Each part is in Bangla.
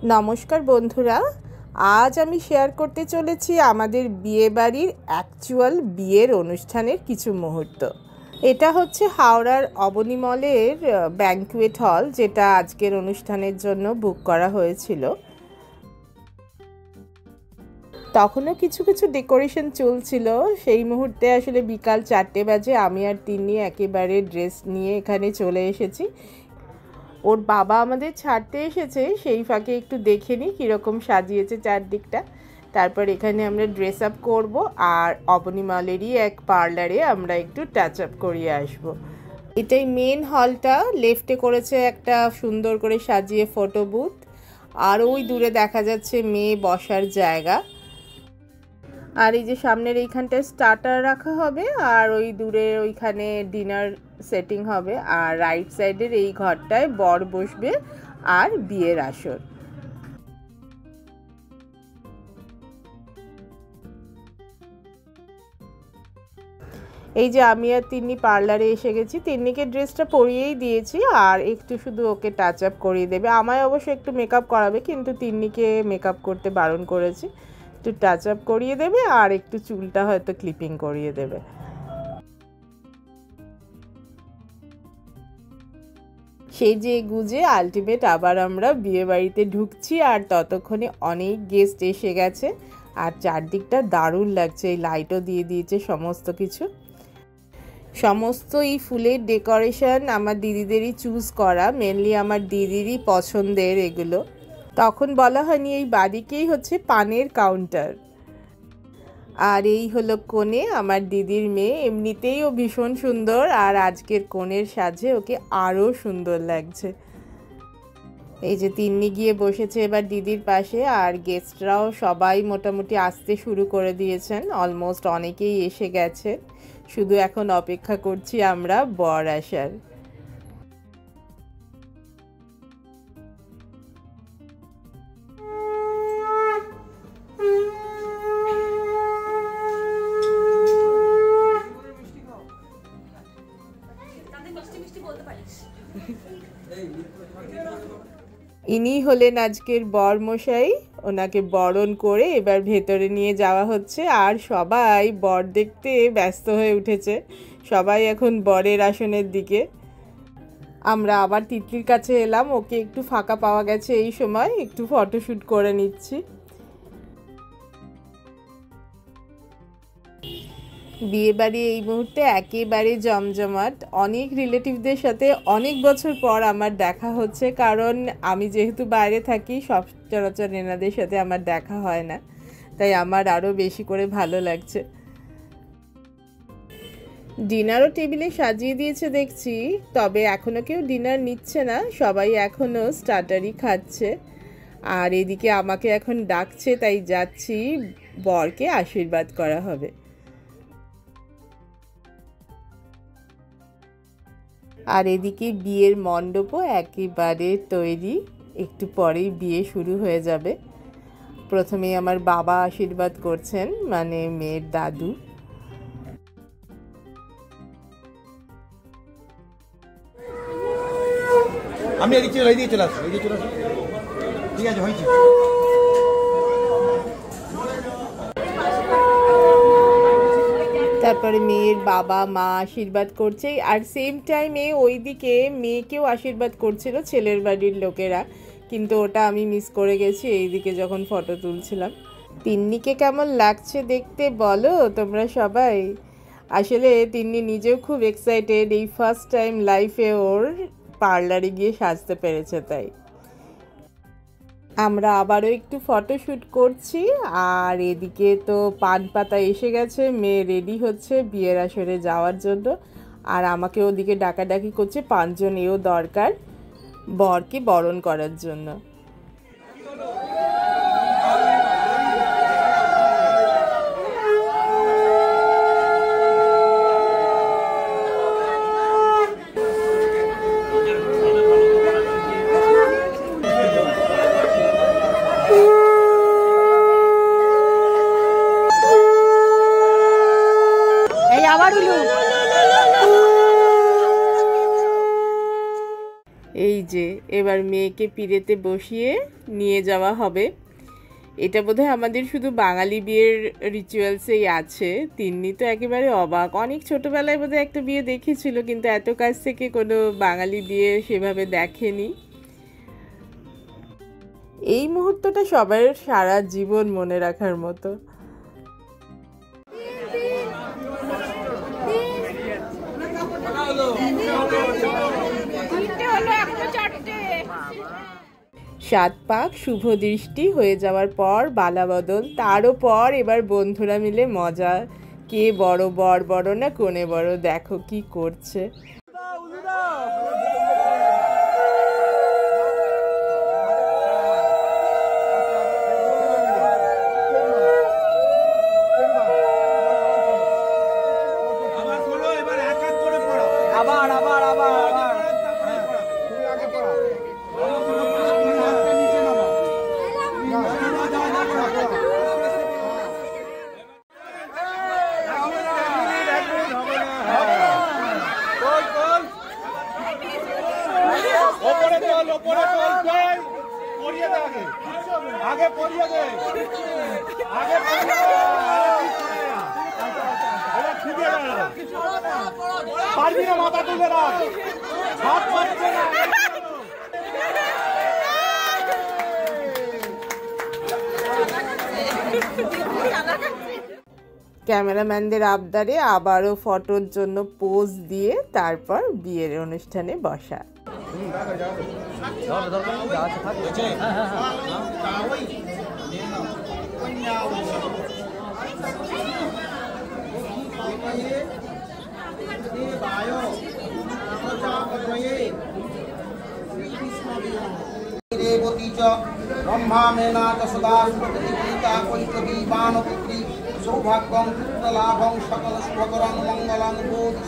নমস্কার বন্ধুরা, আজ আমি শেয়ার করতে চলেছি আমাদের বিয়েবাড়ির অ্যাকচুয়াল বিয়ের অনুষ্ঠানের কিছু মুহূর্ত। এটা হচ্ছে হাওড়ার অবনী মলের ব্যাংকুয়েট হল, যেটা আজকের অনুষ্ঠানের জন্য বুক করা হয়েছিল। তখনও কিছু কিছু ডেকোরেশন চলছিল। সেই মুহূর্তে আসলে বিকাল 4টে বাজে। আমি আর তিন্নি একেবারে ড্রেস নিয়ে এখানে চলে এসেছি। ওর বাবা আমাদের ছাড়তে এসেছে, সেই ফাঁকে একটু দেখে নিই কীরকম সাজিয়েছে চারদিকটা। তারপর এখানে আমরা ড্রেস আপ করবো আর অবনী মলেরই এক পার্লারে আমরা একটু টাচ আপ করিয়ে আসবো। এটাই মেন হলটা। লেফটে করেছে একটা সুন্দর করে সাজিয়ে ফটো বুথ, আর ওই দূরে দেখা যাচ্ছে মেয়ে বসার জায়গা। আর এই যে সামনের এইখানটায় স্টার্টার রাখা হবে, আর ওই দূরে ওইখানে ডিনার সেটিং হবে। আর রাইট সাইডের এই ঘরটায় বর বসবে আর বিয়ের আসর। এই যে আমি আর তিন্নি পার্লারে এসে গেছি। তিন্নিকে ড্রেসটা পরিয়েই দিয়েছি, আর একটু শুধু ওকে টাচ আপ করিয়ে দেবে। আমায় অবশ্য একটু মেকআপ করাবে, কিন্তু তিন্নিকে মেকআপ করতে বারণ করেছি। একটু টাচ আপ করিয়ে দেবে আর একটু চুলটা হয়তো ক্লিপিং করিয়ে দেবে। সেই যে গুজে আলটিমেট আবার আমরা বিয়ে বাড়িতে ঢুকছি, আর ততক্ষণে অনেক গেস্ট এসে গেছে। আর চারদিকটা দারুণ লাগছে, এই লাইটও দিয়ে দিয়েছে সমস্ত কিছু। সমস্ত এই ফুলের ডেকোরেশন আমার দিদিদেরই চুজ করা, মেনলি আমার দিদিরই পছন্দের এগুলো। তখন বলা হয়নি এই বাড়িকেই হচ্ছে পানের কাউন্টার। আর এই হলো কনে, আমার দিদির মেয়ে। এমনিতেই ও ভীষণ সুন্দর, আর আজকের কনের সাজে ওকে আরও সুন্দর লাগছে। এই যে তিন্নি গিয়ে বসেছে এবার দিদির পাশে, আর গেস্টরাও সবাই মোটামুটি আসতে শুরু করে দিয়েছেন। অলমোস্ট অনেকেই এসে গেছে, শুধু এখন অপেক্ষা করছি আমরা বর আসার। ইনি হলেন আজকের বরমশাই। ওনাকে বরণ করে এবার ভেতরে নিয়ে যাওয়া হচ্ছে, আর সবাই বর দেখতে ব্যস্ত হয়ে উঠেছে। সবাই এখন বরের আসনের দিকে। আমরা আবার তিতলির কাছে এলাম, ওকে একটু ফাঁকা পাওয়া গেছে, এই সময় একটু ফটোশ্যুট করে নিচ্ছি। বিয়েবাড়ি এই মুহূর্তে একেবারে জমজমাট। অনেক রিলেটিভদের সাথে অনেক বছর পর আমার দেখা হচ্ছে, কারণ আমি যেহেতু বাইরে থাকি সচরাচর এনাদের সাথে আমার দেখা হয় না, তাই আমার আরও বেশি করে ভালো লাগছে। ডিনারও টেবিলে সাজিয়ে দিয়েছে দেখছি, তবে এখনও কেউ ডিনার নিচ্ছে না, সবাই এখনও স্টার্টারই খাচ্ছে। আর এদিকে আমাকে এখন ডাকছে, তাই যাচ্ছি, বরকে আশীর্বাদ করা হবে। আর এদিকে বিয়ের মণ্ডপও একেবারে তৈরি, একটু পরেই বিয়ে শুরু হয়ে যাবে। প্রথমে আমার বাবা আশীর্বাদ করছেন, মানে মেয়ের দাদু। আমি এদিকে চলে আসছি, ঠিক আছে, হয়েছে। তারপরে মেয়ের বাবা মা আশীর্বাদ করছে, আর সেম টাইমে ওইদিকে মেয়েকেও আশীর্বাদ করছিল ছেলের বাড়ির লোকেরা, কিন্তু ওটা আমি মিস করে গেছি এইদিকে যখন ফটো তুলছিলাম। তিন্নিকে কেমন লাগছে দেখতে বলো তোমরা সবাই। আসলে তিন্নি নিজেও খুব এক্সাইটেড, এই ফার্স্ট টাইম লাইফে ওর পার্লারে গিয়ে সাজতে পেরেছে। তাই আমরা আবারও একটু ফটোশ্যুট করছি, আর এদিকে তো পান পাতা এসে গেছে, মেয়ে রেডি হচ্ছে বিয়ের আসরে যাওয়ার জন্য। আর আমাকে ওদিকে ডাকাডাকি করছে, 5 জন এও দরকার বরকে বরণ করার জন্য। এই যে এবার মেয়েকে পিড়েতে বসিয়ে নিয়ে যাওয়া হবে। এটা বোধহয় আমাদের শুধু বাঙালি বিয়ের রিচুয়ালসেই আছে। তিন্নি তো একেবারে অবাক, অনেক ছোটোবেলায় বোধহয় একটা বিয়ে দেখেছিল, কিন্তু এত কাছ থেকে কোনো বাঙালি বিয়ে সেভাবে দেখেনি। এই মুহূর্তটা সবার সারা জীবন মনে রাখার মতো। সাত পাক শুভ দৃষ্টি হয়ে যাওয়ার পর বালা বদল, তারও পর এবার বন্ধুরা মিলে মজা। কে বড়, বর বড় না কোনে বড়, দেখো কি করছে। মাথা তুলে রাখ, হাত পাচ্ছে না। ক্যামেরাম্যানদের আবদারে আবারও ফটোর জন্য পোজ দিয়ে তারপর বিয়ের অনুষ্ঠানে বসা। ব্রহ্মা মেনা চ সদা গীতা কৈতবী বানপুত্রী সৌভাগ্যং পুত্রলাভং সকল শুভকরং মঙ্গলং বোধি।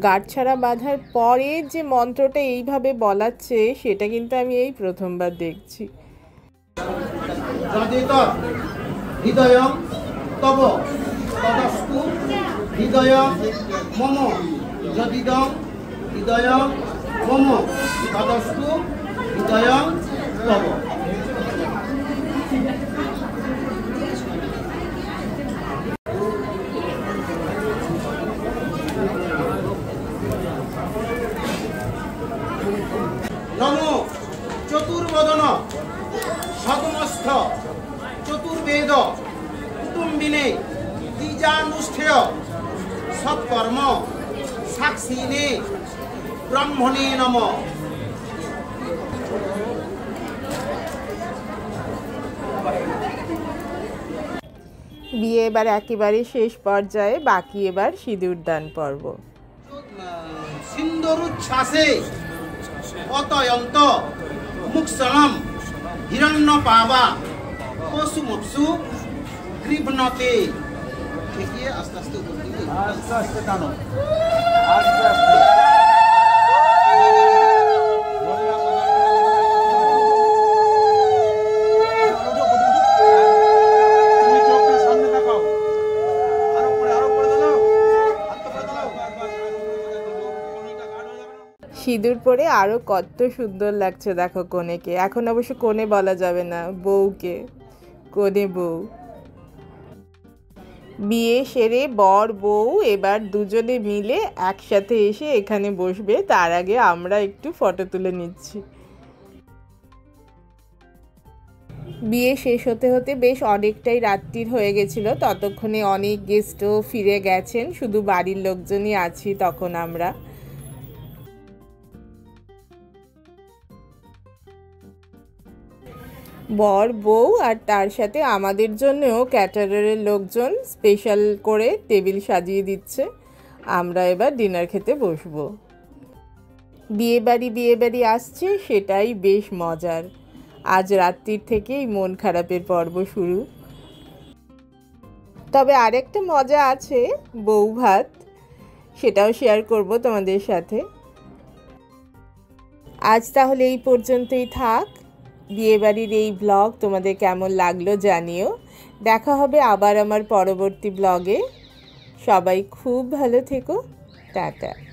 গাঁটছড়া বাঁধার পরে যে মন্ত্রটা এইভাবে বলাচ্ছে সেটা কিন্তু আমি এই প্রথমবার দেখছি। হৃদয়ং তব তদস্তু হৃদয়ং মম যদিদং হৃদয়ং মম তদস্তু হৃদয়ং তব। নমো চতুর্বদন সদমস্থ চতুর্বেদ কুটুম্বিনে দ্বিজানুষ্ঠেয় সৎকর্ম সাক্ষিনে ব্রাহ্মণে নমঃ। বিয়ে এবার একেবারে শেষ পর্যায়ে, বাকি এবার সিঁদুর দান পর্ব। সিন্দুরুচ্ছ্বাসে অতয়ন্ত মুক্ষণম হিরণ্য পাবা পশুমপসু গৃভণতে। দেখিয়ে আস্তে আস্তে উপর দিকে, আস্তে আস্তে টানো, আস্তে আস্তে। সিঁদুর পরে আরো কত সুন্দর লাগছে দেখো কনেকে। এখন অবশ্য কনে বলা যাবে না, বউকে, কনে বউ। বিয়ে সেরে বর বউ এবার দুজনে মিলে একসাথে এসে এখানে বসবে। তার আগে আমরা একটু ফটো তুলে নিচ্ছি। বিয়ে শেষ হতে হতে বেশ অনেকটাই রাত্রির হয়ে গেছিল। ততক্ষণে অনেক গেস্টও ফিরে গেছেন, শুধু বাড়ির লোকজনই আছি তখন আমরা। বর বউ আর তার সাথে আমাদের জন্যও ক্যাটারারের লোকজন স্পেশাল করে টেবিল সাজিয়ে দিচ্ছে। আমরা এবার ডিনার খেতে বসবো। বিয়ে বাড়ি আসছে, সেটাই বেশ মজার। আজ রাত্রির থেকেই মন খারাপের পর্ব শুরু। তবে আরেকটা মজা আছে, বউ ভাত, সেটাও শেয়ার করব তোমাদের সাথে। আজ তাহলে এই পর্যন্তই থাক। বিয়েবাড়ির এই ব্লগ তোমাদের কেমন লাগলো জানিও। দেখা হবে আবার আমার পরবর্তী ব্লগে। সবাই খুব ভালো থেকো। টাটা।